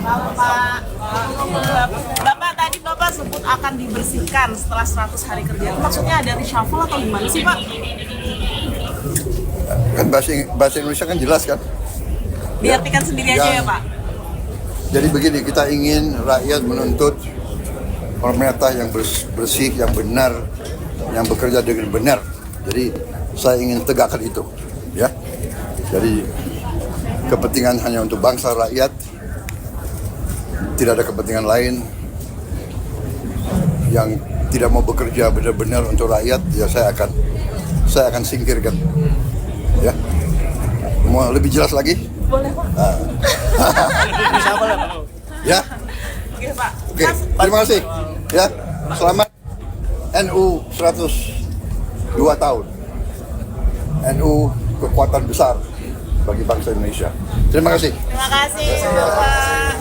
Halo Pak. Bapak tadi Bapak sebut akan dibersihkan setelah 100 hari kerja. Itu maksudnya ada reshuffle atau gimana sih Pak? Kan bahasa Indonesia kan jelas kan. Diartikan sendiri aja ya Pak. Jadi begini, kita ingin rakyat menuntut pemerintah yang bersih, yang benar, yang bekerja dengan benar. Jadi saya ingin tegakkan itu, ya. Jadi kepentingan hanya untuk bangsa rakyat, tidak ada kepentingan lain. Yang tidak mau bekerja benar-benar untuk rakyat, ya saya akan singkirkan, ya. Mau lebih jelas lagi? Boleh Pak. Ya. Oke Pak. Oke, terima kasih. Ya, selamat NU 102 tahun. NU kekuatan besar bagi bangsa Indonesia. Terima kasih. Terima kasih Bapak.